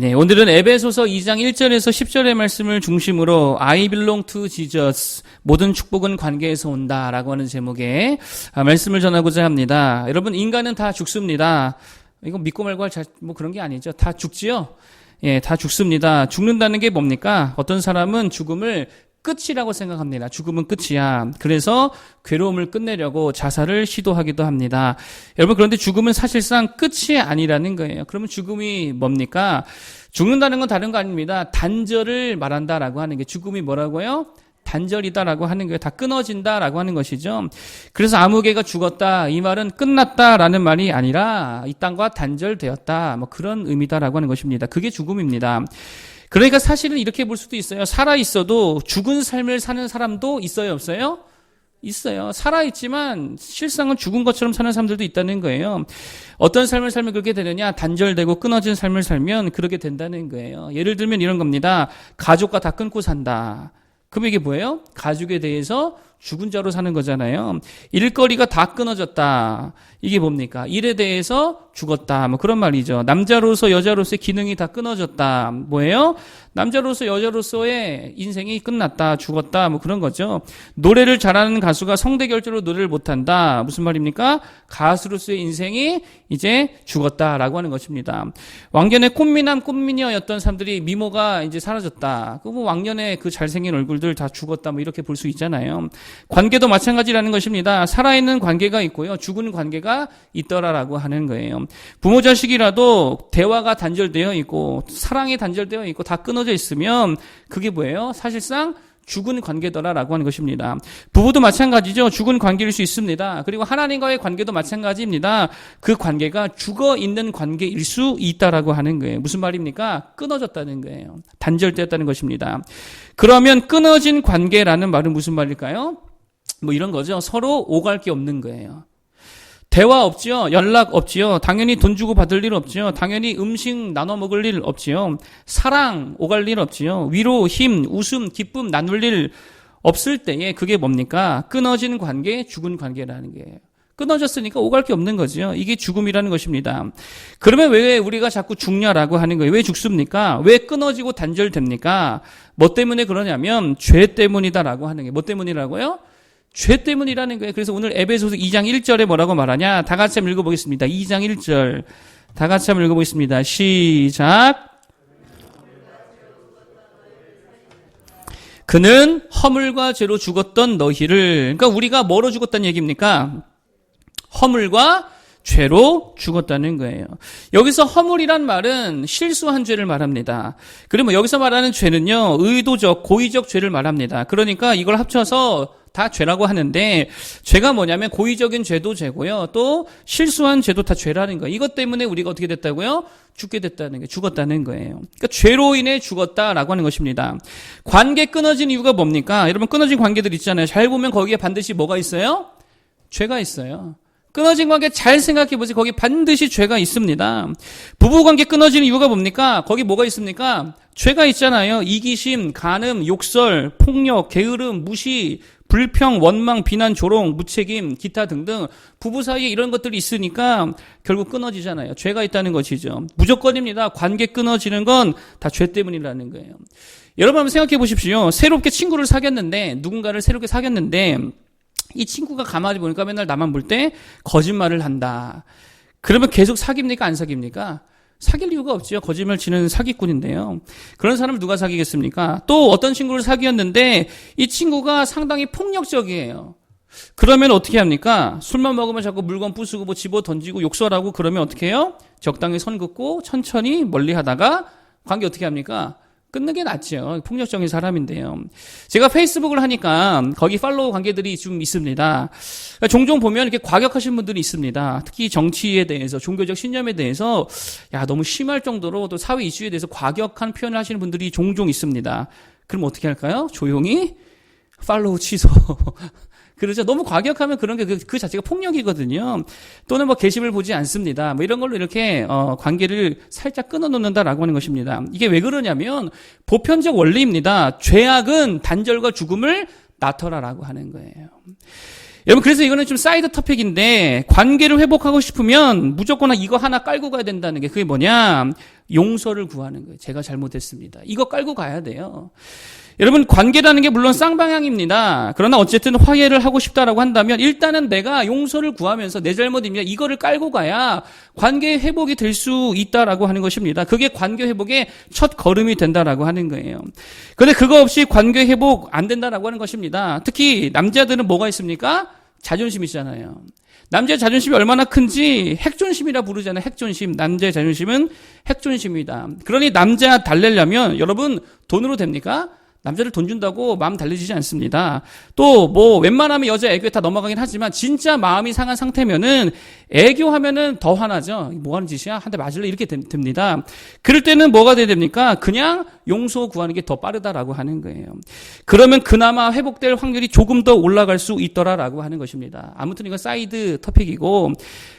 네, 오늘은 에베소서 2장 1절에서 10절의 말씀을 중심으로 I belong to Jesus, 모든 축복은 관계에서 온다라고 하는 제목의 말씀을 전하고자 합니다. 여러분, 인간은 다 죽습니다. 이거 믿고 말고 할 그런 게 아니죠. 다 죽지요? 예, 다 죽습니다. 죽는다는 게 뭡니까? 어떤 사람은 죽음을 끝이라고 생각합니다. 죽음은 끝이야. 그래서 괴로움을 끝내려고 자살을 시도하기도 합니다. 여러분, 그런데 죽음은 사실상 끝이 아니라는 거예요. 그러면 죽음이 뭡니까? 죽는다는 건 다른 거 아닙니다. 단절을 말한다라고 하는 게, 죽음이 뭐라고요? 단절이다라고 하는 거예요. 다 끊어진다라고 하는 것이죠. 그래서 아무개가 죽었다, 이 말은 끝났다라는 말이 아니라 이 땅과 단절되었다, 뭐 그런 의미다라고 하는 것입니다. 그게 죽음입니다. 그러니까 사실은 이렇게 볼 수도 있어요. 살아있어도 죽은 삶을 사는 사람도 있어요, 없어요? 있어요. 살아있지만 실상은 죽은 것처럼 사는 사람들도 있다는 거예요. 어떤 삶을 살면 그렇게 되느냐? 단절되고 끊어진 삶을 살면 그렇게 된다는 거예요. 예를 들면 이런 겁니다. 가족과 다 끊고 산다. 그럼 이게 뭐예요? 가족에 대해서 죽은 자로 사는 거잖아요. 일거리가 다 끊어졌다. 이게 뭡니까? 일에 대해서 죽었다. 뭐 그런 말이죠. 남자로서 여자로서의 기능이 다 끊어졌다. 뭐예요? 남자로서 여자로서의 인생이 끝났다. 죽었다. 뭐 그런 거죠. 노래를 잘하는 가수가 성대결절로 노래를 못한다. 무슨 말입니까? 가수로서의 인생이 이제 죽었다라고 하는 것입니다. 왕년에 꽃미남 꽃미녀였던 사람들이 미모가 이제 사라졌다. 그 뭐 왕년에 그 잘생긴 얼굴들 다 죽었다. 뭐 이렇게 볼 수 있잖아요. 관계도 마찬가지라는 것입니다. 살아있는 관계가 있고요. 죽은 관계가 있더라라고 하는 거예요. 부모 자식이라도 대화가 단절되어 있고 사랑이 단절되어 있고 다 끊어져 있으면 그게 뭐예요? 사실상 죽은 관계더라라고 하는 것입니다. 부부도 마찬가지죠. 죽은 관계일 수 있습니다. 그리고 하나님과의 관계도 마찬가지입니다. 그 관계가 죽어 있는 관계일 수 있다라고 하는 거예요. 무슨 말입니까? 끊어졌다는 거예요. 단절되었다는 것입니다. 그러면 끊어진 관계라는 말은 무슨 말일까요? 뭐 이런 거죠. 서로 오갈 게 없는 거예요. 대화 없지요. 연락 없지요. 당연히 돈 주고 받을 일 없지요. 당연히 음식 나눠 먹을 일 없지요. 사랑 오갈 일 없지요. 위로, 힘, 웃음, 기쁨 나눌 일 없을 때에 그게 뭡니까? 끊어진 관계, 죽은 관계라는 게. 끊어졌으니까 오갈 게 없는 거죠. 이게 죽음이라는 것입니다. 그러면 왜 우리가 자꾸 죽냐라고 하는 거예요? 왜 죽습니까? 왜 끊어지고 단절됩니까? 뭐 때문에 그러냐면 죄 때문이다라고 하는 게. 뭐 때문이라고요? 죄 때문이라는 거예요. 그래서 오늘 에베소서 2장 1절에 뭐라고 말하냐? 다 같이 한번 읽어보겠습니다. 2장 1절. 다 같이 한번 읽어보겠습니다. 시작. 그는 허물과 죄로 죽었던 너희를, 그러니까 우리가 뭐로 죽었다는 얘기입니까? 허물과 죄로 죽었다는 거예요. 여기서 허물이란 말은 실수한 죄를 말합니다. 그러면 여기서 말하는 죄는요, 의도적, 고의적 죄를 말합니다. 그러니까 이걸 합쳐서 다 죄라고 하는데, 죄가 뭐냐면 고의적인 죄도 죄고요, 또 실수한 죄도 다 죄라는 거예요. 이것 때문에 우리가 어떻게 됐다고요? 죽게 됐다는 거예요. 죽었다는 거예요. 그러니까 죄로 인해 죽었다라고 하는 것입니다. 관계 끊어진 이유가 뭡니까? 여러분, 끊어진 관계들 있잖아요. 잘 보면 거기에 반드시 뭐가 있어요? 죄가 있어요. 끊어진 관계 잘 생각해 보세요. 거기 반드시 죄가 있습니다. 부부관계 끊어지는 이유가 뭡니까? 거기 뭐가 있습니까? 죄가 있잖아요. 이기심, 간음, 욕설, 폭력, 게으름, 무시, 불평, 원망, 비난, 조롱, 무책임, 기타 등등 부부 사이에 이런 것들이 있으니까 결국 끊어지잖아요. 죄가 있다는 것이죠. 무조건입니다. 관계 끊어지는 건 다 죄 때문이라는 거예요. 여러분 한번 생각해 보십시오. 새롭게 친구를 사귀었는데, 누군가를 새롭게 사귀었는데 이 친구가 가만히 보니까 맨날 나만 볼 때 거짓말을 한다. 그러면 계속 사깁니까? 안 사깁니까? 사귈 이유가 없죠. 거짓말 치는 사기꾼인데요. 그런 사람을 누가 사귀겠습니까? 또 어떤 친구를 사귀었는데 이 친구가 상당히 폭력적이에요. 그러면 어떻게 합니까? 술만 먹으면 자꾸 물건 부수고 뭐 집어 던지고 욕설하고 그러면 어떻게 해요? 적당히 선 긋고 천천히 멀리 하다가 관계 어떻게 합니까? 끊는 게 낫죠. 폭력적인 사람인데요. 제가 페이스북을 하니까 거기 팔로우 관계들이 좀 있습니다. 종종 보면 이렇게 과격하신 분들이 있습니다. 특히 정치에 대해서, 종교적 신념에 대해서 너무 심할 정도로 또 사회 이슈에 대해서 과격한 표현을 하시는 분들이 종종 있습니다. 그럼 어떻게 할까요? 조용히 팔로우 취소. 그렇죠. 너무 과격하면 그런 게 그 자체가 폭력이거든요. 또는 뭐 게시물 보지 않습니다. 뭐 이런 걸로 이렇게 관계를 살짝 끊어놓는다라고 하는 것입니다. 이게 왜 그러냐면 보편적 원리입니다. 죄악은 단절과 죽음을 낳더라라고 하는 거예요. 여러분, 그래서 이거는 좀 사이드 토픽인데, 관계를 회복하고 싶으면 무조건 이거 하나 깔고 가야 된다는 게, 그게 뭐냐? 용서를 구하는 거예요. 제가 잘못했습니다. 이거 깔고 가야 돼요. 여러분, 관계라는 게 물론 쌍방향입니다. 그러나 어쨌든 화해를 하고 싶다라고 한다면 일단은 내가 용서를 구하면서 내 잘못입니다. 이거를 깔고 가야 관계 회복이 될 수 있다라고 하는 것입니다. 그게 관계 회복의 첫 걸음이 된다라고 하는 거예요. 그런데 그거 없이 관계 회복 안 된다라고 하는 것입니다. 특히 남자들은 뭐가 있습니까? 자존심 있잖아요. 남자의 자존심이 얼마나 큰지 핵존심이라 부르잖아요. 핵존심. 남자의 자존심은 핵존심이다. 그러니 남자 달래려면 여러분 돈으로 됩니까? 남자를 돈 준다고 마음 달래지지 않습니다. 또 뭐 웬만하면 여자 애교에 다 넘어가긴 하지만 진짜 마음이 상한 상태면은 애교하면은 더 화나죠. 뭐 하는 짓이야? 한 대 맞을래? 이렇게 됩니다. 그럴 때는 뭐가 돼야 됩니까? 그냥 용서 구하는 게 더 빠르다라고 하는 거예요. 그러면 그나마 회복될 확률이 조금 더 올라갈 수 있더라라고 하는 것입니다. 아무튼 이건 사이드 토픽이고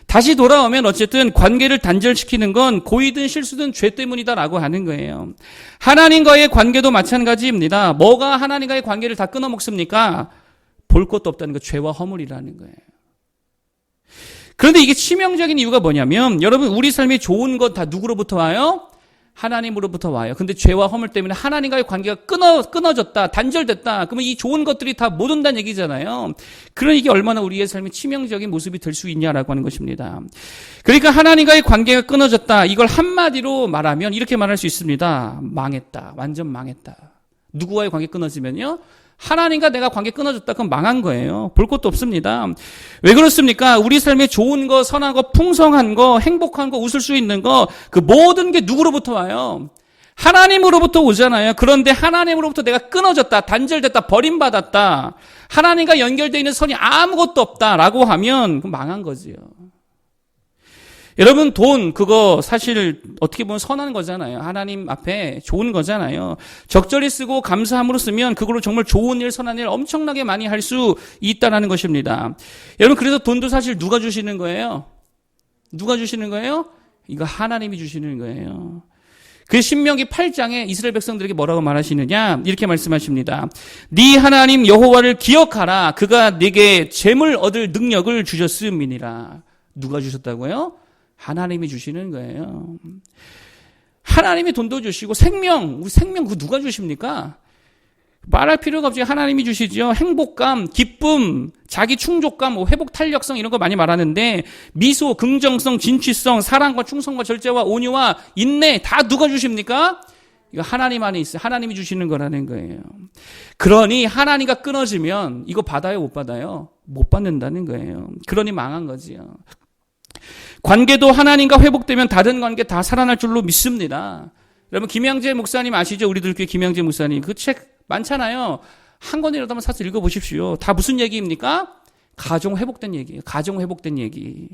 다시 돌아오면 어쨌든 관계를 단절시키는 건 고의든 실수든 죄 때문이다라고 하는 거예요. 하나님과의 관계도 마찬가지입니다. 뭐가 하나님과의 관계를 다 끊어먹습니까? 볼 것도 없다는 거, 죄와 허물이라는 거예요. 그런데 이게 치명적인 이유가 뭐냐면 여러분 우리 삶이 좋은 것 다 누구로부터 와요? 하나님으로부터 와요. 근데 죄와 허물 때문에 하나님과의 관계가 끊어졌다, 단절됐다. 그러면 이 좋은 것들이 다 못 온다는 얘기잖아요. 그러니 이게 얼마나 우리의 삶이 치명적인 모습이 될 수 있냐라고 하는 것입니다. 그러니까 하나님과의 관계가 끊어졌다. 이걸 한마디로 말하면 이렇게 말할 수 있습니다. 망했다. 완전 망했다. 누구와의 관계 끊어지면요? 하나님과 내가 관계 끊어졌다. 그럼 망한 거예요. 볼 것도 없습니다. 왜 그렇습니까? 우리 삶에 좋은 거, 선한 거, 풍성한 거, 행복한 거, 웃을 수 있는 거, 그 모든 게 누구로부터 와요? 하나님으로부터 오잖아요. 그런데 하나님으로부터 내가 끊어졌다, 단절됐다, 버림받았다. 하나님과 연결되어 있는 선이 아무것도 없다라고 하면 그럼 망한 거지요. 여러분 돈 그거 사실 어떻게 보면 선한 거잖아요. 하나님 앞에 좋은 거잖아요. 적절히 쓰고 감사함으로 쓰면 그걸로 정말 좋은 일, 선한 일 엄청나게 많이 할 수 있다는 것입니다. 여러분 그래서 돈도 사실 누가 주시는 거예요? 누가 주시는 거예요? 이거 하나님이 주시는 거예요. 그 신명기 8장에 이스라엘 백성들에게 뭐라고 말하시느냐? 이렇게 말씀하십니다. 네 하나님 여호와를 기억하라. 그가 네게 재물 얻을 능력을 주셨음이니라. 누가 주셨다고요? 하나님이 주시는 거예요. 하나님이 돈도 주시고 우리 생명 그거 누가 주십니까? 말할 필요가 없이 하나님이 주시죠. 행복감, 기쁨, 자기 충족감, 회복 탄력성 이런 거 많이 말하는데 미소, 긍정성, 진취성, 사랑과 충성과 절제와 온유와 인내 다 누가 주십니까? 이거 하나님 안에 있어요. 하나님이 주시는 거라는 거예요. 그러니 하나님과 끊어지면 이거 받아요, 못 받아요? 못 받는다는 거예요. 그러니 망한 거지요. 관계도 하나님과 회복되면 다른 관계 다 살아날 줄로 믿습니다. 여러분 김양재 목사님 아시죠? 우리들 교회 김양재 목사님 그 책 많잖아요. 한 권이라도 한번 사서 읽어보십시오. 다 무슨 얘기입니까? 가정 회복된 얘기예요. 가정 회복된 얘기.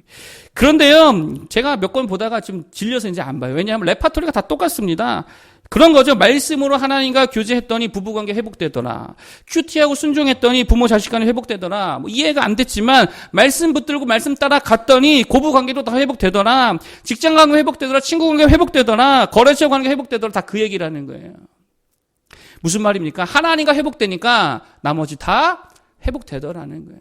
그런데요, 제가 몇 권 보다가 좀 질려서 이제 안 봐요. 왜냐하면 레파토리가 다 똑같습니다. 그런 거죠. 말씀으로 하나님과 교제했더니 부부관계 회복되더라. 큐티하고 순종했더니 부모 자식 간에 회복되더라. 뭐 이해가 안 됐지만 말씀 붙들고 말씀 따라 갔더니 고부관계도 다 회복되더라. 직장관계 회복되더라. 친구관계 회복되더라. 거래처 관계 회복되더라. 다 그 얘기라는 거예요. 무슨 말입니까? 하나님과 회복되니까 나머지 다 회복되더라는 거예요.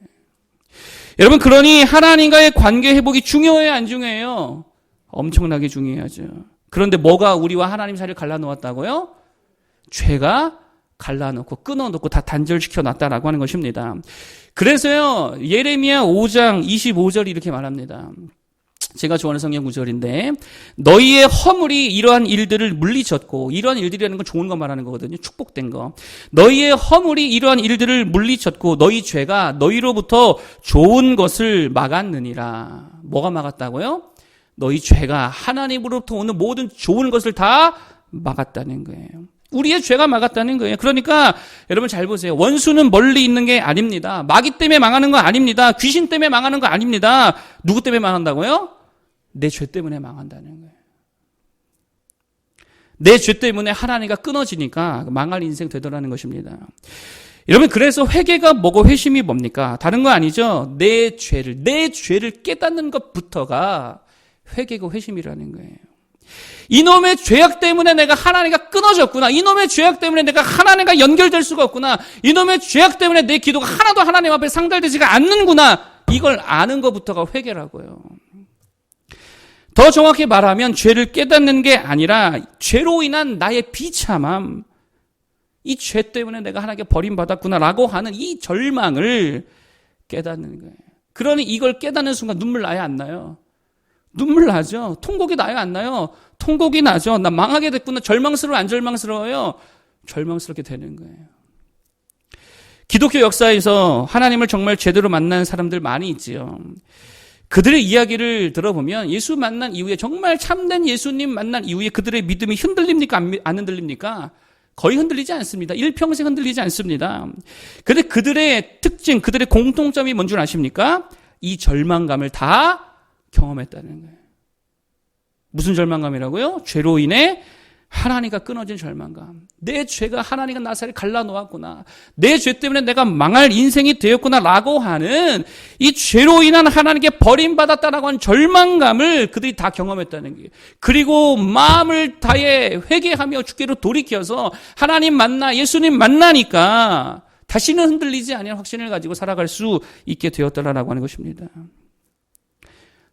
여러분 그러니 하나님과의 관계 회복이 중요해요, 안 중요해요? 엄청나게 중요하죠. 그런데 뭐가 우리와 하나님 사이를 갈라놓았다고요? 죄가 갈라놓고 끊어놓고 다 단절시켜 놨다라고 하는 것입니다. 그래서요 예레미야 5장 25절 이렇게 말합니다. 제가 좋아하는 성경 구절인데 너희의 허물이 이러한 일들을 물리쳤고, 이러한 일들이라는 건 좋은 거 말하는 거거든요. 축복된 거. 너희의 허물이 이러한 일들을 물리쳤고 너희 죄가 너희로부터 좋은 것을 막았느니라. 뭐가 막았다고요? 너희 죄가 하나님으로부터 오는 모든 좋은 것을 다 막았다는 거예요. 우리의 죄가 막았다는 거예요. 그러니까 여러분 잘 보세요. 원수는 멀리 있는 게 아닙니다. 마귀 때문에 망하는 거 아닙니다. 귀신 때문에 망하는 거 아닙니다. 누구 때문에 망한다고요? 내 죄 때문에 망한다는 거예요. 내 죄 때문에 하나님과 끊어지니까 망할 인생 되더라는 것입니다. 여러분 그래서 회개가 뭐고 회심이 뭡니까? 다른 거 아니죠. 내 죄를 깨닫는 것부터가 회개고 회심이라는 거예요. 이놈의 죄악 때문에 내가 하나님과 끊어졌구나. 이놈의 죄악 때문에 내가 하나님과 연결될 수가 없구나. 이놈의 죄악 때문에 내 기도가 하나도 하나님 앞에 상달되지가 않는구나. 이걸 아는 것부터가 회개라고요. 더 정확히 말하면 죄를 깨닫는 게 아니라 죄로 인한 나의 비참함, 이 죄 때문에 내가 하나님께 버림받았구나라고 하는 이 절망을 깨닫는 거예요. 그러니 이걸 깨닫는 순간 눈물 나요, 안 나요? 눈물 나죠. 통곡이 나요, 안 나요? 통곡이 나죠. 나 망하게 됐구나. 절망스러워, 안 절망스러워요? 절망스럽게 되는 거예요. 기독교 역사에서 하나님을 정말 제대로 만난 사람들 많이 있지요. 그들의 이야기를 들어보면 예수 만난 이후에, 정말 참된 예수님 만난 이후에 그들의 믿음이 흔들립니까? 안 흔들립니까? 거의 흔들리지 않습니다. 일평생 흔들리지 않습니다. 그런데 그들의 특징, 그들의 공통점이 뭔 줄 아십니까? 이 절망감을 다 경험했다는 거예요. 무슨 절망감이라고요? 죄로 인해 하나님과 끊어진 절망감. 내 죄가 하나님과 나사를 갈라놓았구나. 내 죄 때문에 내가 망할 인생이 되었구나 라고 하는 이 죄로 인한 하나님께 버림받았다라고 하는 절망감을 그들이 다 경험했다는 거예요. 그리고 마음을 다해 회개하며 주께로 돌이켜서 하나님 만나, 예수님 만나니까 다시는 흔들리지 않은 확신을 가지고 살아갈 수 있게 되었다라고 하는 것입니다.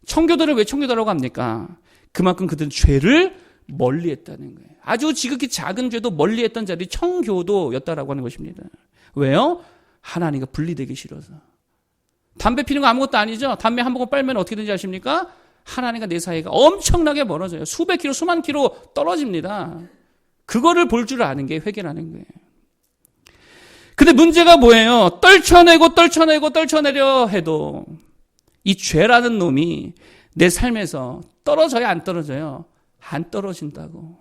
청교도를 왜 청교도라고 합니까? 그만큼 그들은 죄를 멀리했다는 거예요. 아주 지극히 작은 죄도 멀리했던 자들이 청교도였다라고 하는 것입니다. 왜요? 하나님과 분리되기 싫어서. 담배 피는 거 아무것도 아니죠. 담배 한 모금 빨면 어떻게 되는지 아십니까? 하나님과 내 사이가 엄청나게 멀어져요. 수백 킬로, 수만 킬로 떨어집니다. 그거를 볼 줄 아는 게 회개라는 거예요. 근데 문제가 뭐예요? 떨쳐내려 해도 이 죄라는 놈이 내 삶에서 떨어져요, 안 떨어져요? 안 떨어진다고.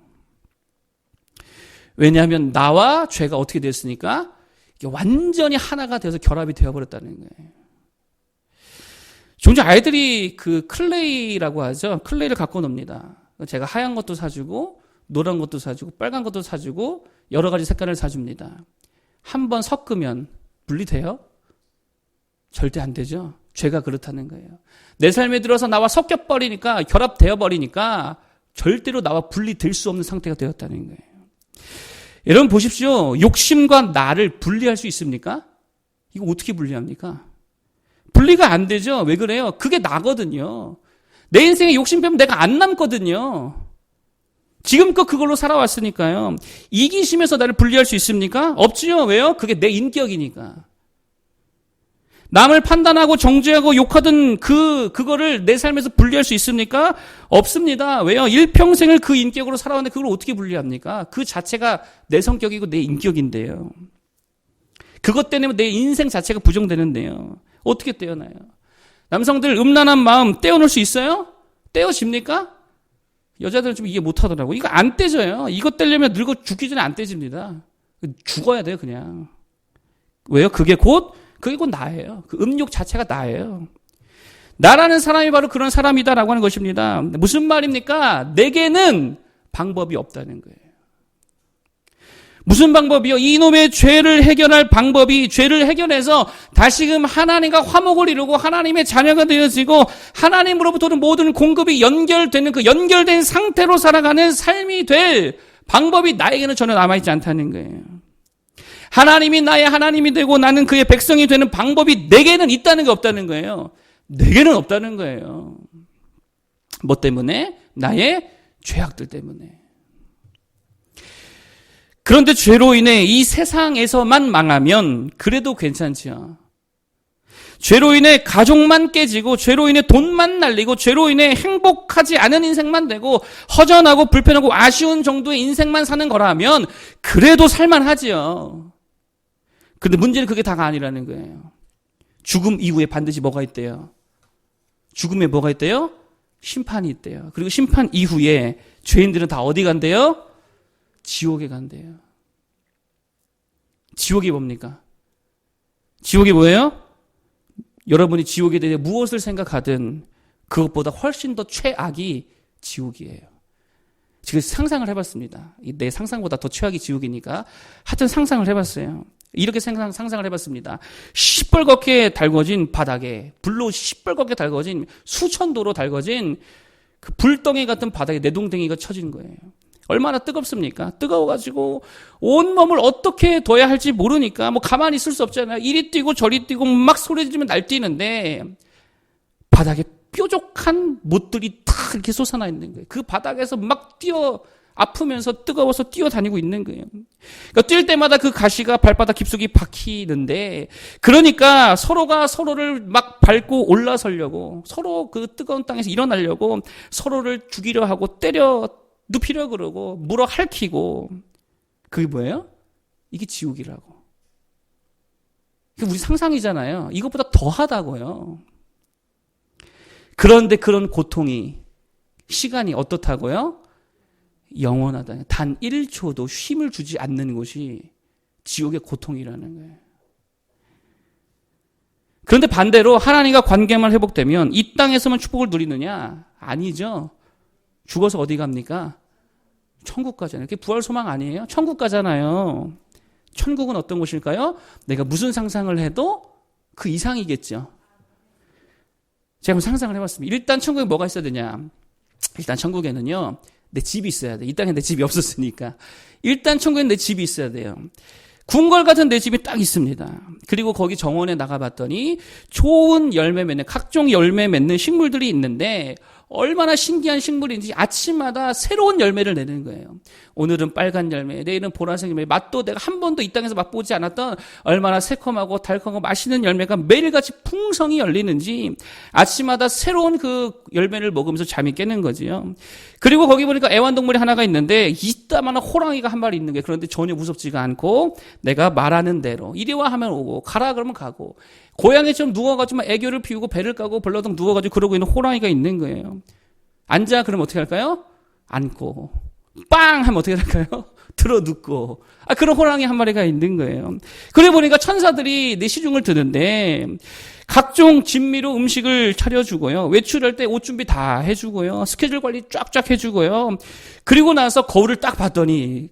왜냐하면 나와 죄가 어떻게 됐으니까 이게 완전히 하나가 돼서 결합이 되어버렸다는 거예요. 종종 아이들이 그 클레이라고 하죠. 클레이를 갖고 놉니다. 제가 하얀 것도 사주고 노란 것도 사주고 빨간 것도 사주고 여러 가지 색깔을 사줍니다. 한번 섞으면 분리돼요? 절대 안 되죠. 죄가 그렇다는 거예요. 내 삶에 들어서 나와 섞여버리니까, 결합되어버리니까 절대로 나와 분리될 수 없는 상태가 되었다는 거예요. 여러분 보십시오. 욕심과 나를 분리할 수 있습니까? 이거 어떻게 분리합니까? 분리가 안 되죠. 왜 그래요? 그게 나거든요. 내 인생에 욕심 빼면 내가 안 남거든요. 지금껏 그걸로 살아왔으니까요. 이기심에서 나를 분리할 수 있습니까? 없지요. 왜요? 그게 내 인격이니까. 남을 판단하고 정죄하고 욕하던 그거를 내 삶에서 분리할 수 있습니까? 없습니다. 왜요? 일평생을 그 인격으로 살아왔는데 그걸 어떻게 분리합니까? 그 자체가 내 성격이고 내 인격인데요. 그것 때문에 내 인생 자체가 부정되는데요. 어떻게 떼어나요? 남성들 음란한 마음 떼어놓을 수 있어요? 떼어집니까? 여자들은 좀 이해 못하더라고요. 이거 안 떼져요. 이거 떼려면 늙어 죽기 전에 안 떼집니다. 죽어야 돼요, 그냥. 왜요? 그게 곧 나예요. 그 음욕 자체가 나예요. 나라는 사람이 바로 그런 사람이다라고 하는 것입니다. 무슨 말입니까? 내게는 방법이 없다는 거예요. 무슨 방법이요? 이놈의 죄를 해결할 방법이, 죄를 해결해서 다시금 하나님과 화목을 이루고 하나님의 자녀가 되어지고 하나님으로부터는 모든 공급이 연결되는 그 연결된 상태로 살아가는 삶이 될 방법이 나에게는 전혀 남아있지 않다는 거예요. 하나님이 나의 하나님이 되고 나는 그의 백성이 되는 방법이 내게는 있다는 게 없다는 거예요. 내게는 없다는 거예요. 뭐 때문에? 나의 죄악들 때문에. 그런데 죄로 인해 이 세상에서만 망하면 그래도 괜찮지요. 죄로 인해 가족만 깨지고 죄로 인해 돈만 날리고 죄로 인해 행복하지 않은 인생만 되고 허전하고 불편하고 아쉬운 정도의 인생만 사는 거라면 그래도 살만하지요. 근데 문제는 그게 다가 아니라는 거예요. 죽음 이후에 반드시 뭐가 있대요? 죽음에 뭐가 있대요? 심판이 있대요. 그리고 심판 이후에 죄인들은 다 어디 간대요? 지옥에 간대요. 지옥이 뭡니까? 지옥이 뭐예요? 여러분이 지옥에 대해 무엇을 생각하든 그것보다 훨씬 더 최악이 지옥이에요. 지금 상상을 해봤습니다. 내 상상보다 더 최악이 지옥이니까 하여튼 상상을 해봤어요. 이렇게 상상을 해봤습니다. 시뻘겋게 달궈진 바닥에, 불로 시뻘겋게 달궈진 수천 도로 달궈진 그 불덩이 같은 바닥에 내동댕이가 쳐진 거예요. 얼마나 뜨겁습니까? 뜨거워가지고 온몸을 어떻게 둬야 할지 모르니까 뭐 가만히 있을 수 없잖아요. 이리 뛰고 저리 뛰고 막 소리 지르면 날뛰는데 바닥에 뾰족한 못들이 탁 이렇게 솟아나 있는 거예요. 그 바닥에서 막 아프면서 뜨거워서 뛰어다니고 있는 거예요. 그러니까 뛸 때마다 그 가시가 발바닥 깊숙이 박히는데, 그러니까 서로가 서로를 막 밟고 올라서려고, 서로 그 뜨거운 땅에서 일어나려고 서로를 죽이려 하고 때려 눕히려 그러고 물어 핥히고. 그게 뭐예요? 이게 지옥이라고. 우리 상상이잖아요. 이것보다 더하다고요. 그런데 그런 고통이, 시간이 어떻다고요? 영원하다. 단 1초도 쉼을 주지 않는 것이 지옥의 고통이라는 거예요. 그런데 반대로 하나님과 관계만 회복되면 이 땅에서만 축복을 누리느냐? 아니죠. 죽어서 어디 갑니까? 천국 가잖아요. 그게 부활 소망 아니에요? 천국 가잖아요. 천국은 어떤 곳일까요? 내가 무슨 상상을 해도 그 이상이겠죠. 제가 한번 상상을 해봤습니다. 일단 천국에 뭐가 있어야 되냐? 일단 천국에는요, 내 집이 있어야 돼. 이 땅에 내 집이 없었으니까. 일단 천국엔 내 집이 있어야 돼요. 궁궐 같은 내 집이 딱 있습니다. 그리고 거기 정원에 나가봤더니 좋은 열매 맺는, 각종 열매 맺는 식물들이 있는데, 얼마나 신기한 식물인지 아침마다 새로운 열매를 내는 거예요. 오늘은 빨간 열매, 내일은 보라색 열매, 맛도 내가 한 번도 이 땅에서 맛보지 않았던 얼마나 새콤하고 달콤하고 맛있는 열매가 매일같이 풍성히 열리는지 아침마다 새로운 그 열매를 먹으면서 잠이 깨는 거지요. 그리고 거기 보니까 애완동물이 하나가 있는데 이따만한 호랑이가 한 마리 있는 게, 그런데 전혀 무섭지가 않고 내가 말하는 대로 이리 와 하면 오고 가라 그러면 가고, 고양이처럼 누워가지고 애교를 피우고 배를 까고 벌러덩 누워가지고 그러고 있는 호랑이가 있는 거예요. 앉아 그러면 어떻게 할까요? 앉고. 빵 하면 어떻게 할까요? 들어 눕고. 그런 호랑이 한 마리가 있는 거예요. 그래 보니까 천사들이 내 시중을 드는데 각종 진미로 음식을 차려주고요. 외출할 때 옷 준비 다 해주고요. 스케줄 관리 쫙쫙 해주고요. 그리고 나서 거울을 딱 봤더니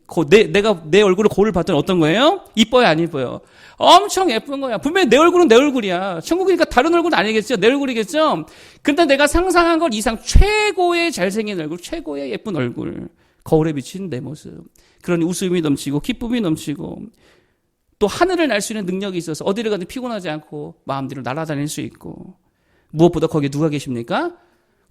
내가 내 얼굴을 거울을 봤더니 어떤 거예요? 이뻐요, 안 이뻐요? 엄청 예쁜 거야. 분명히 내 얼굴은 내 얼굴이야. 천국이니까 다른 얼굴은 아니겠죠? 내 얼굴이겠죠? 근데 내가 상상한 것 이상 최고의 잘생긴 얼굴, 최고의 예쁜 얼굴, 거울에 비친 내 모습. 그러니 웃음이 넘치고 기쁨이 넘치고 또 하늘을 날 수 있는 능력이 있어서 어디를 가든 피곤하지 않고 마음대로 날아다닐 수 있고, 무엇보다 거기에 누가 계십니까?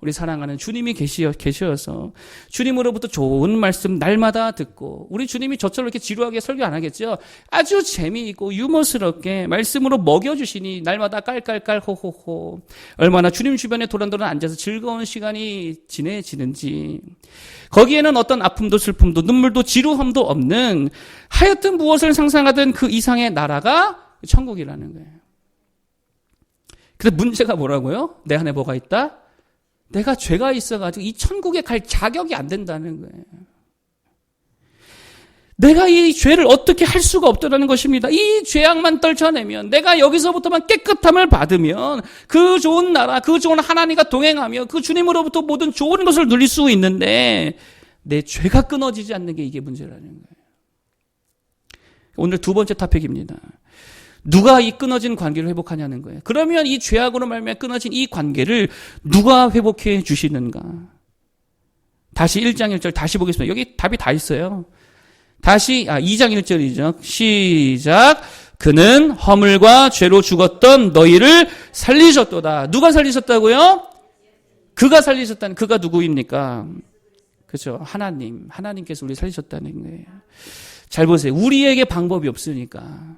우리 사랑하는 주님이 계셔서 주님으로부터 좋은 말씀 날마다 듣고, 우리 주님이 저처럼 이렇게 지루하게 설교 안 하겠죠? 아주 재미있고 유머스럽게 말씀으로 먹여주시니 날마다 깔깔깔 호호호, 얼마나 주님 주변에 도란도란 앉아서 즐거운 시간이 지내지는지, 거기에는 어떤 아픔도 슬픔도 눈물도 지루함도 없는, 하여튼 무엇을 상상하든 그 이상의 나라가 천국이라는 거예요. 근데 문제가 뭐라고요? 내 안에 뭐가 있다? 내가 죄가 있어가지고 이 천국에 갈 자격이 안 된다는 거예요. 내가 이 죄를 어떻게 할 수가 없다는 것입니다. 이 죄악만 떨쳐내면, 내가 여기서부터만 깨끗함을 받으면 그 좋은 나라, 그 좋은 하나님과 동행하며 그 주님으로부터 모든 좋은 것을 누릴 수 있는데 내 죄가 끊어지지 않는 게 이게 문제라는 거예요. 오늘 두 번째 토픽입니다. 누가 이 끊어진 관계를 회복하냐는 거예요. 그러면 이 죄악으로 말미암아 끊어진 이 관계를 누가 회복해 주시는가? 다시 1장 1절 다시 보겠습니다. 여기 답이 다 있어요. 다시 2장 1절이죠. 시작. 그는 허물과 죄로 죽었던 너희를 살리셨도다. 누가 살리셨다고요? 그가 살리셨다는, 그가 누구입니까? 그렇죠. 하나님께서 우리 살리셨다는 거예요. 잘 보세요. 우리에게 방법이 없으니까,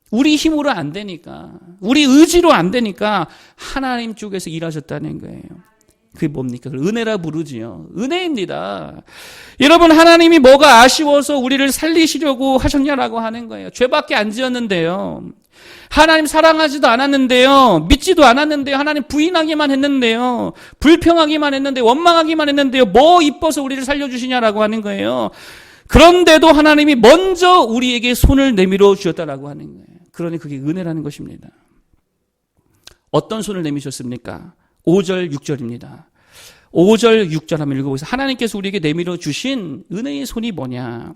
우리 힘으로 안 되니까, 우리 의지로 안 되니까 하나님 쪽에서 일하셨다는 거예요. 그게 뭡니까? 그걸 은혜라 부르지요. 은혜입니다. 여러분, 하나님이 뭐가 아쉬워서 우리를 살리시려고 하셨냐라고 하는 거예요. 죄밖에 안 지었는데요. 하나님 사랑하지도 않았는데요. 믿지도 않았는데요. 하나님 부인하기만 했는데요. 불평하기만 했는데, 원망하기만 했는데요. 뭐 이뻐서 우리를 살려주시냐라고 하는 거예요. 그런데도 하나님이 먼저 우리에게 손을 내밀어 주셨다라고 하는 거예요. 그러니 그게 은혜라는 것입니다. 어떤 손을 내미셨습니까? 5절, 6절입니다. 5절, 6절 한번 읽어보겠습니다. 하나님께서 우리에게 내밀어 주신 은혜의 손이 뭐냐?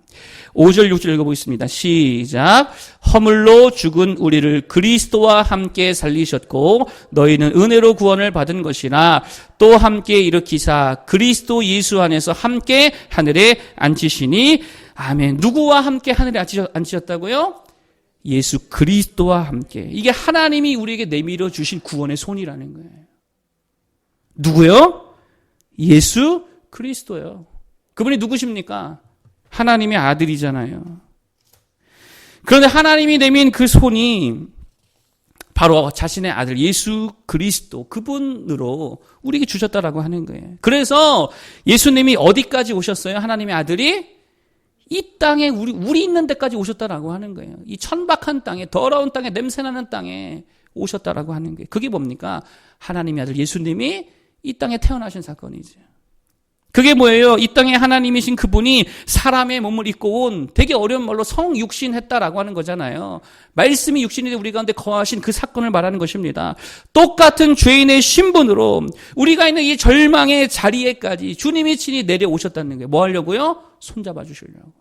5절, 6절 읽어보겠습니다. 시작. 허물로 죽은 우리를 그리스도와 함께 살리셨고 너희는 은혜로 구원을 받은 것이나 또 함께 일으키사 그리스도 예수 안에서 함께 하늘에 앉히시니 아멘. 누구와 함께 하늘에 앉히셨다고요? 예수 그리스도와 함께. 이게 하나님이 우리에게 내밀어 주신 구원의 손이라는 거예요. 누구요? 예수 그리스도요. 그분이 누구십니까? 하나님의 아들이잖아요. 그런데 하나님이 내민 그 손이 바로 자신의 아들 예수 그리스도 그분으로 우리에게 주셨다라고 하는 거예요. 그래서 예수님이 어디까지 오셨어요? 하나님의 아들이 이 땅에 우리 있는 데까지 오셨다라고 하는 거예요. 이 천박한 땅에, 더러운 땅에, 냄새나는 땅에 오셨다라고 하는 거예요. 그게 뭡니까? 하나님의 아들 예수님이 이 땅에 태어나신 사건이죠. 그게 뭐예요? 이 땅에 하나님이신 그분이 사람의 몸을 입고 온, 되게 어려운 말로 성육신했다라고 하는 거잖아요. 말씀이 육신이 돼 우리 가운데 거하신 그 사건을 말하는 것입니다. 똑같은 죄인의 신분으로 우리가 있는 이 절망의 자리에까지 주님이 친히 내려오셨다는 거예요. 뭐 하려고요? 손잡아 주시려고.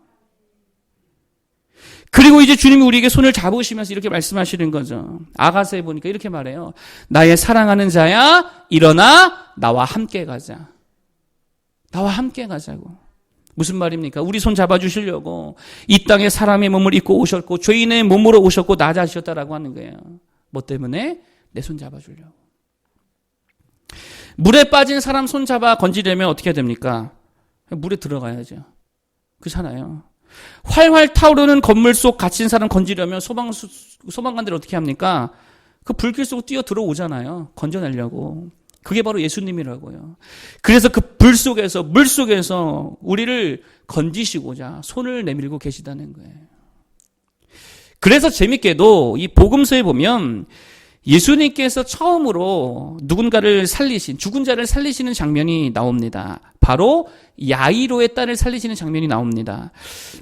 그리고 이제 주님이 우리에게 손을 잡으시면서 이렇게 말씀하시는 거죠. 아가서에 보니까 이렇게 말해요. 나의 사랑하는 자야, 일어나 나와 함께 가자. 나와 함께 가자고. 무슨 말입니까? 우리 손 잡아주시려고 이 땅에 사람의 몸을 입고 오셨고 죄인의 몸으로 오셨고 낮아지셨다라고 하는 거예요. 뭐 때문에? 내 손 잡아주려고. 물에 빠진 사람 손 잡아 건지려면 어떻게 해야 됩니까? 물에 들어가야죠. 그렇잖아요. 활활 타오르는 건물 속 갇힌 사람 건지려면 소방관들이 어떻게 합니까? 그 불길 속으로 뛰어 들어오잖아요. 건져내려고. 그게 바로 예수님이라고요. 그래서 그 불 속에서, 물 속에서 우리를 건지시고자 손을 내밀고 계시다는 거예요. 그래서 재밌게도 이 복음서에 보면 예수님께서 처음으로 누군가를 살리신, 죽은 자를 살리시는 장면이 나옵니다. 바로 야이로의 딸을 살리시는 장면이 나옵니다.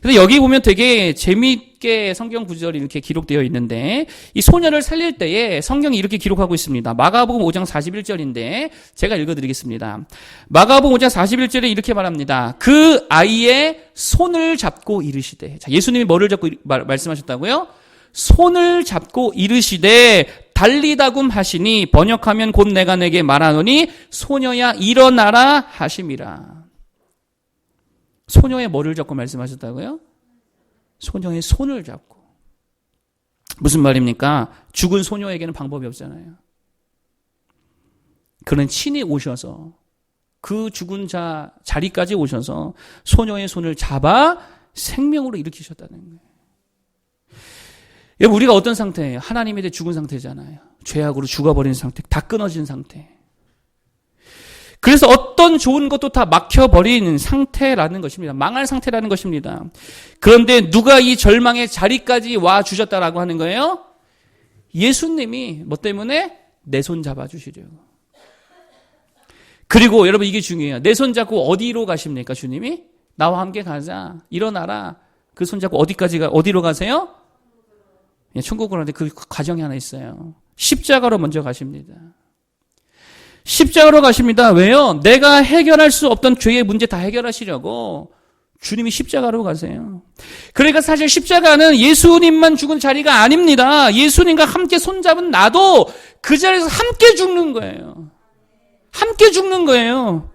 그래서 여기 보면 되게 재미있게 성경 구절이 이렇게 기록되어 있는데 이 소녀를 살릴 때에 성경이 이렇게 기록하고 있습니다. 마가복음 5장 41절인데 제가 읽어드리겠습니다. 마가복음 5장 41절에 이렇게 말합니다. 그 아이의 손을 잡고 이르시되. 자, 예수님이 뭐를 잡고 말씀하셨다고요? 손을 잡고 이르시되 달리다굼 하시니 번역하면 곧 내가 내게 말하노니 소녀야 일어나라 하심이라. 소녀의 뭐를 잡고 말씀하셨다고요? 소녀의 손을 잡고. 무슨 말입니까? 죽은 소녀에게는 방법이 없잖아요. 그는 친히 오셔서 그 죽은 자 자리까지 오셔서 소녀의 손을 잡아 생명으로 일으키셨다는 거예요. 여러분, 우리가 어떤 상태예요? 하나님에 대해 죽은 상태잖아요. 죄악으로 죽어버린 상태, 다 끊어진 상태. 그래서 어떤 좋은 것도 다 막혀버린 상태라는 것입니다. 망할 상태라는 것입니다. 그런데 누가 이 절망의 자리까지 와 주셨다라고 하는 거예요? 예수님이 뭐 때문에? 내 손 잡아주시려고. 그리고 여러분 이게 중요해요. 내 손 잡고 어디로 가십니까, 주님이? 나와 함께 가자. 일어나라. 그 손 잡고 어디로 가세요? 천국으로 가는데 그 과정이 하나 있어요. 십자가로 먼저 가십니다. 십자가로 가십니다. 왜요? 내가 해결할 수 없던 죄의 문제 다 해결하시려고 주님이 십자가로 가세요. 그러니까 사실 십자가는 예수님만 죽은 자리가 아닙니다. 예수님과 함께 손잡은 나도 그 자리에서 함께 죽는 거예요. 함께 죽는 거예요.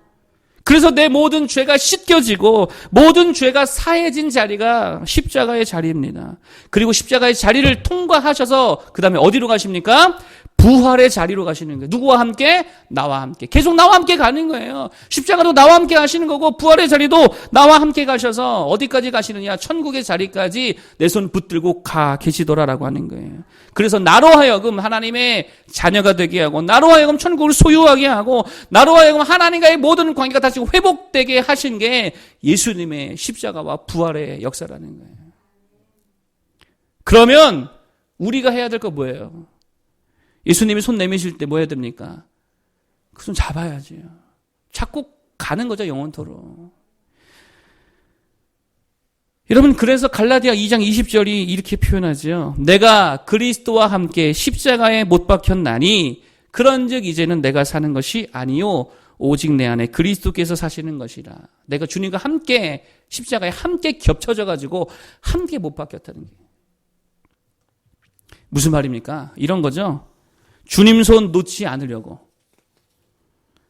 그래서 내 모든 죄가 씻겨지고 모든 죄가 사해진 자리가 십자가의 자리입니다. 그리고 십자가의 자리를 통과하셔서 그 다음에 어디로 가십니까? 부활의 자리로 가시는 거예요. 누구와 함께? 나와 함께. 계속 나와 함께 가는 거예요. 십자가도 나와 함께 가시는 거고 부활의 자리도 나와 함께 가셔서 어디까지 가시느냐? 천국의 자리까지 내 손 붙들고 가 계시더라라고 하는 거예요. 그래서 나로 하여금 하나님의 자녀가 되게 하고 나로 하여금 천국을 소유하게 하고 나로 하여금 하나님과의 모든 관계가 다시 회복되게 하신 게 예수님의 십자가와 부활의 역사라는 거예요. 그러면 우리가 해야 될 거 뭐예요? 예수님이 손 내미실 때 뭐 해야 됩니까? 그 손 잡아야지요. 자꾸 가는 거죠, 영원토로. 여러분, 그래서 갈라디아 2장 20절이 이렇게 표현하죠. 내가 그리스도와 함께 십자가에 못 박혔나니 그런즉 이제는 내가 사는 것이 아니요 오직 내 안에 그리스도께서 사시는 것이라. 내가 주님과 함께 십자가에 함께 겹쳐져 가지고 함께 못 박혔다는 게 무슨 말입니까? 이런 거죠. 주님 손 놓지 않으려고.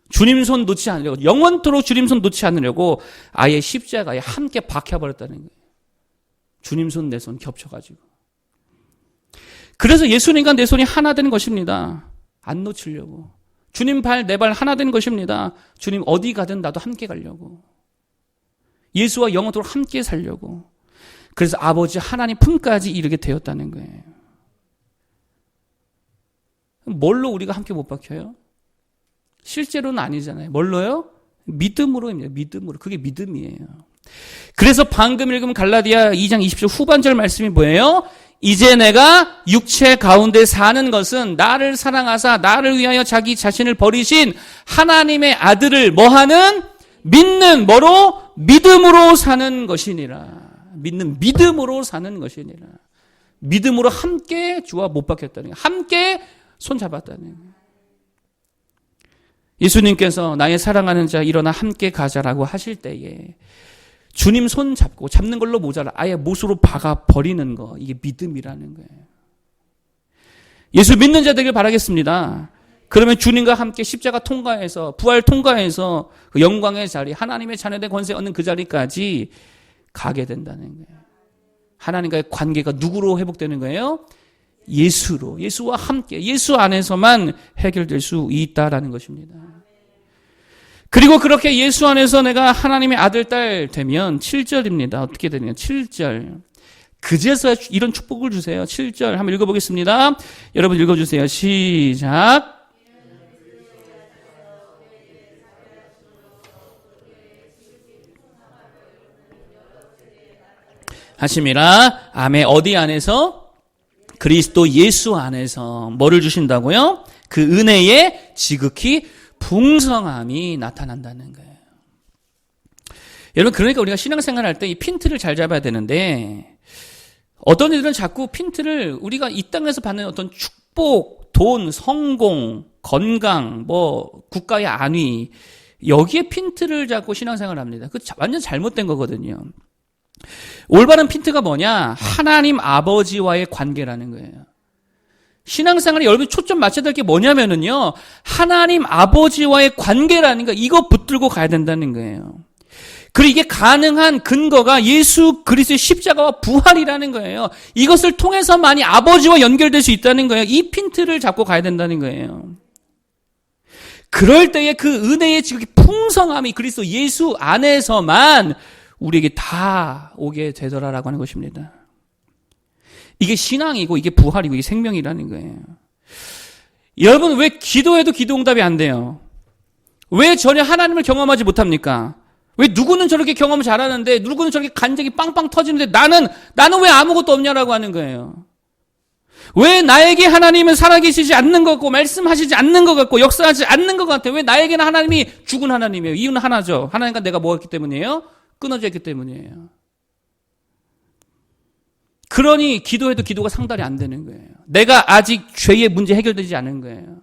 주님 손 놓지 않으려고. 영원토록 주님 손 놓지 않으려고 아예 십자가에 함께 박혀버렸다는 거예요. 주님 손, 내 손 겹쳐가지고. 그래서 예수님과 내 손이 하나 되는 것입니다. 안 놓치려고. 주님 발, 내 발 하나 된 것입니다. 주님 어디 가든 나도 함께 가려고. 예수와 영원토록 함께 살려고. 그래서 아버지 하나님 품까지 이르게 되었다는 거예요. 뭘로 우리가 함께 못 박혀요? 실제로는 아니잖아요. 뭘로요? 믿음으로입니다. 믿음으로. 그게 믿음이에요. 그래서 방금 읽은 갈라디아 2장 20절 후반절 말씀이 뭐예요? 이제 내가 육체 가운데 사는 것은 나를 사랑하사 나를 위하여 자기 자신을 버리신 하나님의 아들을 뭐하는? 믿는 뭐로? 믿음으로 사는 것이니라. 믿는 믿음으로 사는 것이니라. 믿음으로 함께 주와 못 박혔다는 거예요. 함께 손잡았다는 거예요. 예수님께서 나의 사랑하는 자 일어나 함께 가자라고 하실 때에 주님 손 잡고 잡는 걸로 모자라 아예 못으로 박아 버리는 거, 이게 믿음이라는 거예요. 예수 믿는 자 되길 바라겠습니다. 그러면 주님과 함께 십자가 통과해서 부활 통과해서 그 영광의 자리, 하나님의 자녀된 권세 얻는 그 자리까지 가게 된다는 거예요. 하나님과의 관계가 누구로 회복되는 거예요? 예수로, 예수와 함께, 예수 안에서만 해결될 수 있다라는 것입니다. 그리고 그렇게 예수 안에서 내가 하나님의 아들, 딸 되면 7절입니다. 어떻게 되냐? 7절. 그제서야 이런 축복을 주세요. 7절 한번 읽어보겠습니다. 여러분 읽어주세요. 시작. 하심이라. 아멘. 어디 안에서? 그리스도 예수 안에서 뭐를 주신다고요? 그 은혜의 지극히 풍성함이 나타난다는 거예요. 여러분, 그러니까 우리가 신앙생활 할 때 이 핀트를 잘 잡아야 되는데, 어떤 이들은 자꾸 핀트를 우리가 이 땅에서 받는 어떤 축복, 돈, 성공, 건강, 국가의 안위, 여기에 핀트를 잡고 신앙생활을 합니다. 그 완전 잘못된 거거든요. 올바른 핀트가 뭐냐? 하나님 아버지와의 관계라는 거예요. 신앙생활에 여러분이 초점 맞춰야 될 게 뭐냐면은요, 하나님 아버지와의 관계라는 거, 이거 붙들고 가야 된다는 거예요. 그리고 이게 가능한 근거가 예수 그리스도의 십자가와 부활이라는 거예요. 이것을 통해서만이 아버지와 연결될 수 있다는 거예요. 이 핀트를 잡고 가야 된다는 거예요. 그럴 때에 그 은혜의 지극히 풍성함이 그리스도 예수 안에서만 우리에게 다 오게 되더라라고 하는 것입니다. 이게 신앙이고 이게 부활이고 이게 생명이라는 거예요. 여러분, 왜 기도해도 기도 응답이 안 돼요? 왜 전혀 하나님을 경험하지 못합니까? 왜 누구는 저렇게 경험을 잘하는데 누구는 저렇게 간증이 빵빵 터지는데 나는 왜 아무것도 없냐라고 하는 거예요. 왜 나에게 하나님은 살아계시지 않는 것 같고 말씀하시지 않는 것 같고 역사하지 않는 것 같아요? 왜 나에게는 하나님이 죽은 하나님이에요? 이유는 하나죠. 하나님과 내가 뭐였기 때문이에요? 끊어져 있기 때문이에요. 그러니 기도해도 기도가 상달이 안 되는 거예요. 내가 아직 죄의 문제 해결되지 않은 거예요.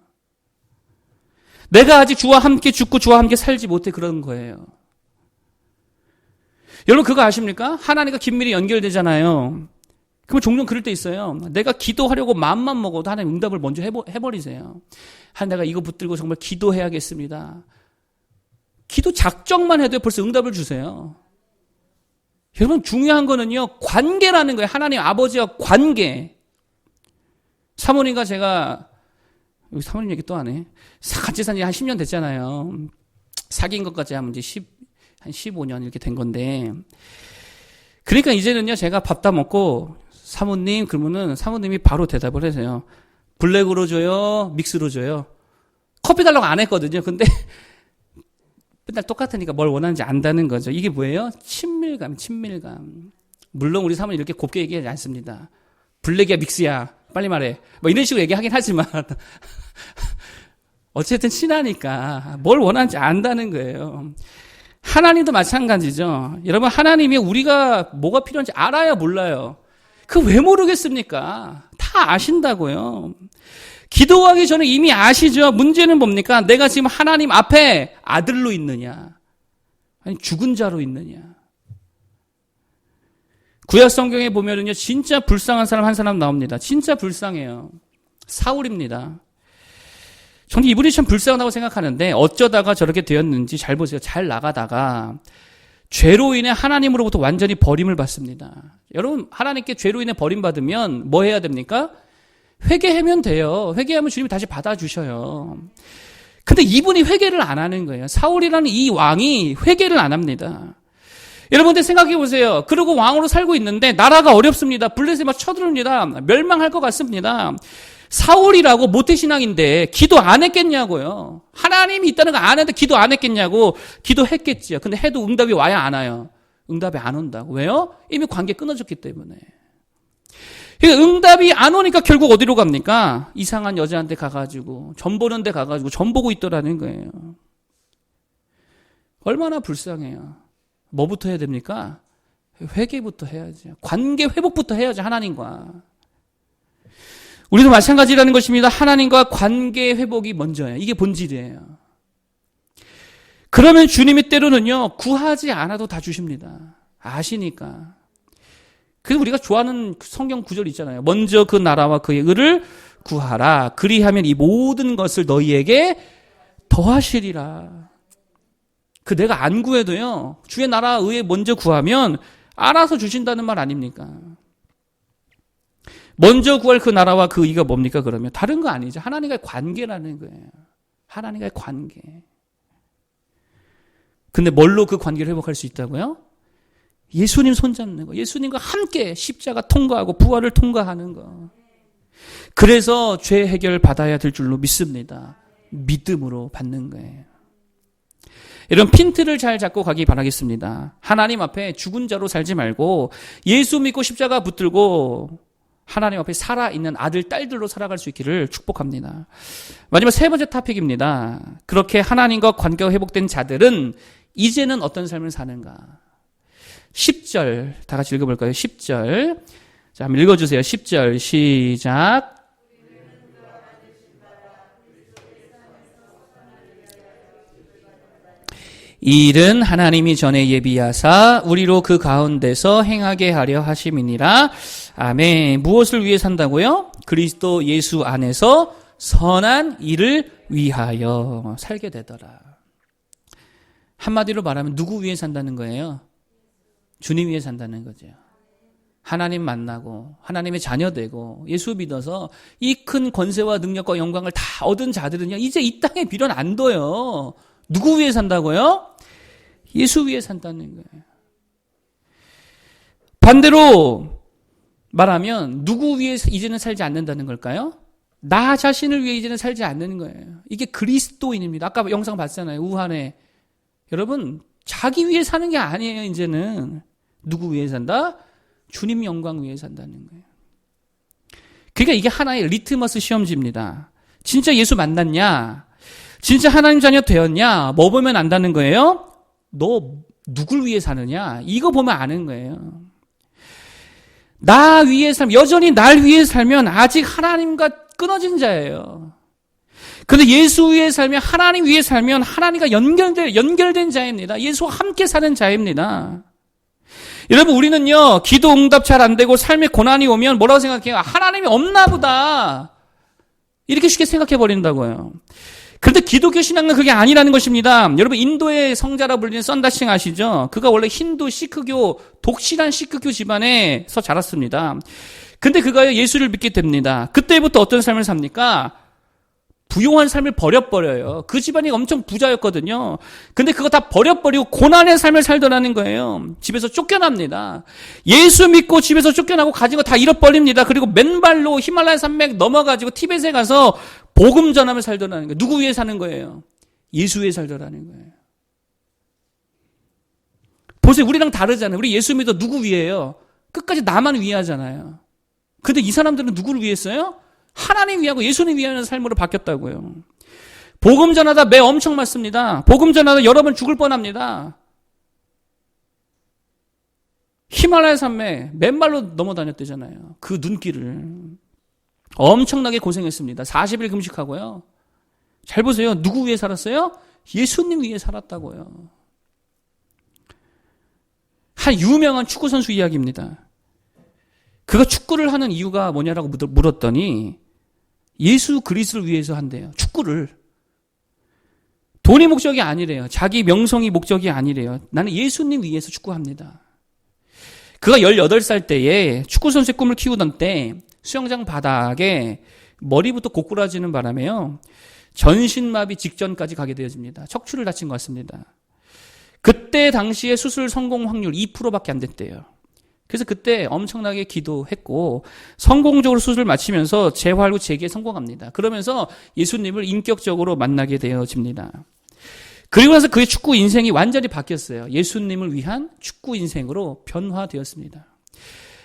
내가 아직 주와 함께 죽고 주와 함께 살지 못해 그런 거예요. 여러분 그거 아십니까? 하나님과 긴밀히 연결되잖아요. 그러면 종종 그럴 때 있어요. 내가 기도하려고 마음만 먹어도 하나님 응답을 먼저 해버리세요. 내가 이거 붙들고 정말 기도해야겠습니다. 기도 작정만 해도 벌써 응답을 주세요. 여러분 중요한 거는요, 관계라는 거예요. 하나님 아버지와 관계. 사모님과 제가, 여기 사모님 얘기 또 하네. 같이 산 지 한 10년 됐잖아요. 사귄 것까지 하면 이제 한 15년 이렇게 된 건데. 그러니까 이제는요, 제가 밥 다 먹고, 사모님, 그러면은 사모님이 바로 대답을 하세요. 블랙으로 줘요? 믹스로 줘요? 커피 달라고 안 했거든요. 근데, 맨날 똑같으니까 뭘 원하는지 안다는 거죠. 이게 뭐예요? 친밀감. 물론 우리 사모님 이렇게 곱게 얘기하지 않습니다. 블랙이야, 믹스야. 빨리 말해. 이런 식으로 얘기하긴 하지만. 어쨌든 친하니까 뭘 원하는지 안다는 거예요. 하나님도 마찬가지죠. 여러분, 하나님이 우리가 뭐가 필요한지 알아야 몰라요. 그 왜 모르겠습니까? 다 아신다고요. 기도하기 전에 이미 아시죠? 문제는 뭡니까? 내가 지금 하나님 앞에 아들로 있느냐? 아니, 죽은 자로 있느냐? 구약 성경에 보면은요, 진짜 불쌍한 사람 한 사람 나옵니다. 진짜 불쌍해요. 사울입니다. 저는 이분이 참 불쌍하다고 생각하는데 어쩌다가 저렇게 되었는지 잘 보세요. 잘 나가다가 죄로 인해 하나님으로부터 완전히 버림을 받습니다. 여러분, 하나님께 죄로 인해 버림받으면 뭐 해야 됩니까? 회개하면 돼요. 회개하면 주님이 다시 받아주셔요. 근데 이분이 회개를 안 하는 거예요. 사울이라는 이 왕이 회개를 안 합니다. 여러분들 생각해 보세요. 그리고 왕으로 살고 있는데 나라가 어렵습니다. 블레셋이 막 쳐들어옵니다. 멸망할 것 같습니다. 사울이라고 모태신앙인데 기도 안 했겠냐고요. 하나님이 있다는 거 아는데 기도 안 했겠냐고. 기도했겠지요. 근데 해도 응답이 와야 안 와요. 응답이 안 온다고. 왜요? 이미 관계 끊어졌기 때문에. 그러니까 응답이 안 오니까 결국 어디로 갑니까? 이상한 여자한테 가가지고 전 보는 데 가가지고 전 보고 있더라는 거예요. 얼마나 불쌍해요. 뭐부터 해야 됩니까? 회개부터 해야죠. 관계 회복부터 해야죠. 하나님과. 우리도 마찬가지라는 것입니다. 하나님과 관계 회복이 먼저예요. 이게 본질이에요. 그러면 주님이 때로는요, 구하지 않아도 다 주십니다. 아시니까. 그래서 우리가 좋아하는 성경 구절 있잖아요. 먼저 그 나라와 그의 의를 구하라. 그리하면 이 모든 것을 너희에게 더하시리라. 그 내가 안 구해도요, 주의 나라 의에 먼저 구하면 알아서 주신다는 말 아닙니까? 먼저 구할 그 나라와 그 의가 뭡니까 그러면? 다른 거 아니죠. 하나님과의 관계라는 거예요. 하나님과의 관계. 근데 뭘로 그 관계를 회복할 수 있다고요? 예수님 손잡는 거. 예수님과 함께 십자가 통과하고 부활을 통과하는 거. 그래서 죄 해결 받아야 될 줄로 믿습니다. 믿음으로 받는 거예요. 이런 핀트를 잘 잡고 가기 바라겠습니다. 하나님 앞에 죽은 자로 살지 말고 예수 믿고 십자가 붙들고 하나님 앞에 살아있는 아들, 딸들로 살아갈 수 있기를 축복합니다. 마지막 세 번째 토픽입니다. 그렇게 하나님과 관계가 회복된 자들은 이제는 어떤 삶을 사는가? 10절 다 같이 읽어볼까요? 10절 자, 한번 읽어주세요. 10절 시작. 이 일은 하나님이 전에 예비하사 우리로 그 가운데서 행하게 하려 하심이니라. 아멘. 무엇을 위해 산다고요? 그리스도 예수 안에서 선한 일을 위하여 살게 되더라. 한마디로 말하면 누구 위해 산다는 거예요? 주님 위해 산다는 거죠. 하나님 만나고 하나님의 자녀 되고 예수 믿어서 이 큰 권세와 능력과 영광을 다 얻은 자들은요, 이제 이 땅에 미련 안 둬요. 누구 위해 산다고요? 예수 위해 산다는 거예요. 반대로 말하면 누구 위해 이제는 살지 않는다는 걸까요? 나 자신을 위해 이제는 살지 않는 거예요. 이게 그리스도인입니다. 아까 영상 봤잖아요. 우한에. 여러분, 자기 위해 사는 게 아니에요. 이제는 누구 위해 산다? 주님 영광 위해 산다는 거예요. 그러니까 이게 하나의 리트머스 시험지입니다. 진짜 예수 만났냐? 진짜 하나님 자녀 되었냐? 뭐 보면 안다는 거예요? 너 누굴 위해 사느냐? 이거 보면 아는 거예요. 나 위해 여전히 날 위해 살면 아직 하나님과 끊어진 자예요. 근데 예수 위해 살면, 하나님 위해 살면 하나님과 연결된 자입니다. 예수와 함께 사는 자입니다. 여러분, 우리는요, 기도 응답 잘 안 되고 삶에 고난이 오면 뭐라고 생각해요? 하나님이 없나 보다. 이렇게 쉽게 생각해 버린다고요. 그런데 기독교 신앙은 그게 아니라는 것입니다. 여러분, 인도의 성자라 불리는 썬다싱 아시죠? 그가 원래 힌두 시크교, 독실한 시크교 집안에서 자랐습니다. 근데 그가 예수를 믿게 됩니다. 그때부터 어떤 삶을 삽니까? 부용한 삶을 버려버려요. 그 집안이 엄청 부자였거든요. 근데 그거 다 버려버리고 고난의 삶을 살더라는 거예요. 집에서 쫓겨납니다. 예수 믿고 집에서 쫓겨나고 가진 거 다 잃어버립니다. 그리고 맨발로 히말라야 산맥 넘어가지고 티벳에 가서 복음 전하며 살더라는 거예요. 누구 위해 사는 거예요? 예수 위해 살더라는 거예요. 보세요. 우리랑 다르잖아요. 우리 예수 믿어 누구 위해요? 끝까지 나만 위해 하잖아요. 근데 이 사람들은 누구를 위했어요? 하나님 위하고 예수님 위하는 삶으로 바뀌었다고요. 복음 전하다 매 엄청 맞습니다. 복음 전하다 여러 번 죽을 뻔합니다. 히말라야 산맥 맨발로 넘어 다녔대잖아요. 그 눈길을. 엄청나게 고생했습니다. 40일 금식하고요. 잘 보세요. 누구 위해 살았어요? 예수님 위해 살았다고요. 한 유명한 축구선수 이야기입니다. 그가 축구를 하는 이유가 뭐냐라고 물었더니 예수 그리스도를 위해서 한대요. 축구를. 돈이 목적이 아니래요. 자기 명성이 목적이 아니래요. 나는 예수님 위해서 축구합니다. 그가 18살 때에 축구선수의 꿈을 키우던 때 수영장 바닥에 머리부터 고꾸라지는 바람에요. 전신마비 직전까지 가게 되어집니다. 척추를 다친 것 같습니다. 그때 당시에 수술 성공 확률 2%밖에 안 됐대요. 그래서 그때 엄청나게 기도했고 성공적으로 수술을 마치면서 재활후 재기에 성공합니다. 그러면서 예수님을 인격적으로 만나게 되어집니다. 그리고 나서 그의 축구 인생이 완전히 바뀌었어요. 예수님을 위한 축구 인생으로 변화되었습니다.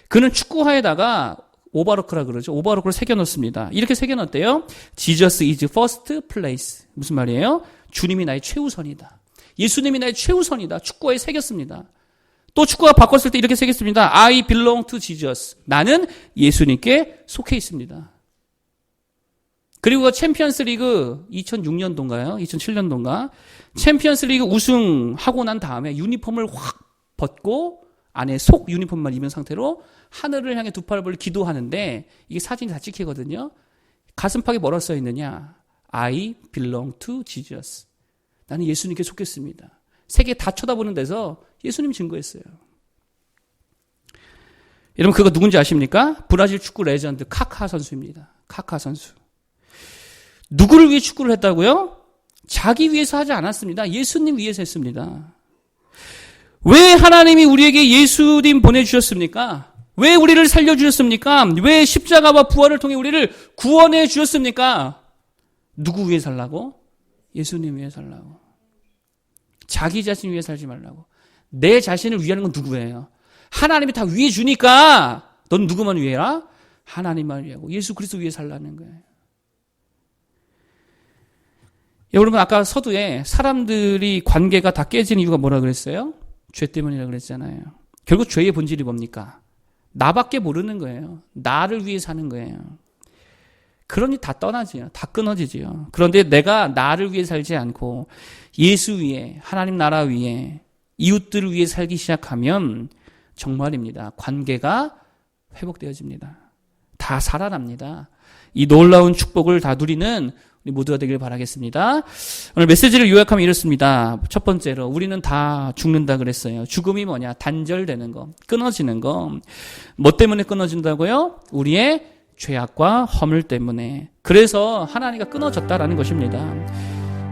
그는 축구화에다가 오버로크라 그러죠. 오버로크를 새겨놓습니다. 이렇게 새겨놓었대요. Jesus is first place. 무슨 말이에요? 주님이 나의 최우선이다. 예수님이 나의 최우선이다. 축구화에 새겼습니다. 또 축구가 바꿨을 때 이렇게 새겼습니다. I belong to Jesus. 나는 예수님께 속해 있습니다. 그리고 챔피언스 리그 2006년도인가요? 2007년도인가? 챔피언스 리그 우승하고 난 다음에 유니폼을 확 벗고 안에 속 유니폼만 입은 상태로 하늘을 향해 두 팔을 벌려 기도하는데 이게 사진이 다 찍히거든요. 가슴팍에 뭐라 써 있느냐? I belong to Jesus. 나는 예수님께 속했습니다. 세계 다 쳐다보는 데서 예수님 증거했어요. 여러분 그거 누군지 아십니까? 브라질 축구 레전드 카카 선수입니다. 카카 선수. 누구를 위해 축구를 했다고요? 자기 위해서 하지 않았습니다. 예수님 위해서 했습니다. 왜 하나님이 우리에게 예수님 보내주셨습니까? 왜 우리를 살려주셨습니까? 왜 십자가와 부활을 통해 우리를 구원해 주셨습니까? 누구 위해 살라고? 예수님 위해 살라고. 자기 자신 위해 살지 말라고. 내 자신을 위하는 건 누구예요? 하나님이 다 위해 주니까 넌 누구만 위해라? 하나님만 위하고 예수 그리스도 위해 살라는 거예요. 여러분 아까 서두에 사람들이 관계가 다 깨진 이유가 뭐라 그랬어요? 죄 때문이라 그랬잖아요. 결국 죄의 본질이 뭡니까? 나밖에 모르는 거예요. 나를 위해 사는 거예요. 그러니 다 떠나지요. 다 끊어지지요. 그런데 내가 나를 위해 살지 않고 예수 위해, 하나님 나라 위해, 이웃들을 위해 살기 시작하면 정말입니다. 관계가 회복되어집니다. 다 살아납니다. 이 놀라운 축복을 다 누리는 우리 모두가 되길 바라겠습니다. 오늘 메시지를 요약하면 이렇습니다. 첫 번째로 우리는 다 죽는다 그랬어요. 죽음이 뭐냐? 단절되는 거, 끊어지는 거. 뭐 때문에 끊어진다고요? 우리의 죄악과 허물 때문에. 그래서 하나님과 끊어졌다라는 것입니다.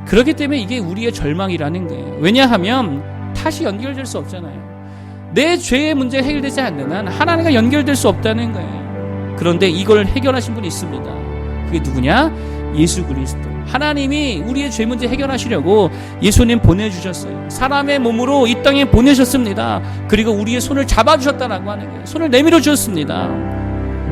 그렇기 때문에 이게 우리의 절망이라는 거예요. 왜냐하면 다시 연결될 수 없잖아요. 내 죄의 문제 해결되지 않는 한 하나님과 연결될 수 없다는 거예요. 그런데 이걸 해결하신 분이 있습니다. 그게 누구냐? 예수 그리스도. 하나님이 우리의 죄 문제 해결하시려고 예수님 보내주셨어요. 사람의 몸으로 이 땅에 보내셨습니다. 그리고 우리의 손을 잡아주셨다라고 하는 거예요. 손을 내밀어 주셨습니다.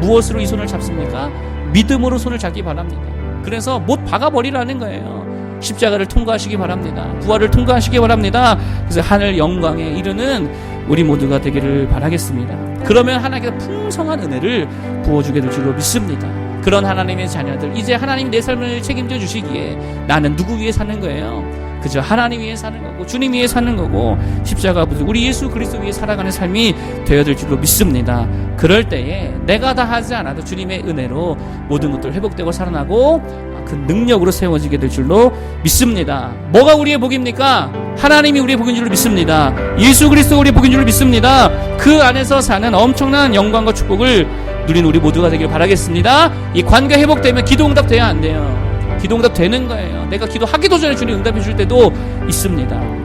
무엇으로 이 손을 잡습니까? 믿음으로 손을 잡기 바랍니다. 그래서 못 박아버리라는 거예요. 십자가를 통과하시기 바랍니다. 부활을 통과하시기 바랍니다. 그래서 하늘 영광에 이르는 우리 모두가 되기를 바라겠습니다. 그러면 하나님께서 풍성한 은혜를 부어주게 될 줄로 믿습니다. 그런 하나님의 자녀들, 이제 하나님 내 삶을 책임져 주시기에 나는 누구 위해 사는 거예요? 그저 하나님 위해 사는 거고 주님 위해 사는 거고 십자가 붙들고 우리 예수 그리스도 위해 살아가는 삶이 되어질 줄로 믿습니다. 그럴 때에 내가 다 하지 않아도 주님의 은혜로 모든 것들 회복되고 살아나고 그 능력으로 세워지게 될 줄로 믿습니다. 뭐가 우리의 복입니까? 하나님이 우리의 복인 줄로 믿습니다. 예수 그리스도 우리의 복인 줄로 믿습니다. 그 안에서 사는 엄청난 영광과 축복을 누린 우리 모두가 되길 바라겠습니다. 이 관계 회복되면 기도 응답 돼야 안 돼요. 기도 응답 되는 거예요. 내가 기도하기도 전에 주님 응답해 줄 때도 있습니다.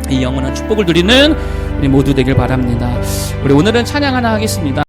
이 영원한 축복을 누리는 우리 모두 되길 바랍니다. 우리 오늘은 찬양 하나 하겠습니다.